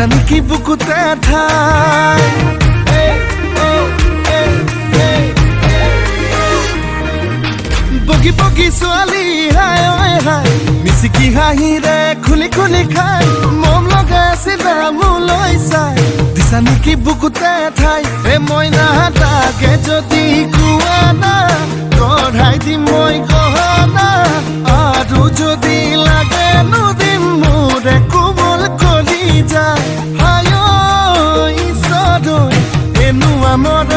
দিছা নেকি বুকুতে ঠাই বগী বগী ছোৱালী হাই ঐ হাই মিচিকি হাঁহিৰে খুলি খুলি খাই মম লগাই আছিলা মোলৈ চাই দিছা নেকি বুকুতে ঠাই মইনা তাকে যদি কোৱা না কঢ়াই দিম মই গহনা আৰু যদি লাগে নুদিম মোৰে কোমল কলি যায় হাই ঐ ঈশ্বৰ এনেকুৱা মৰম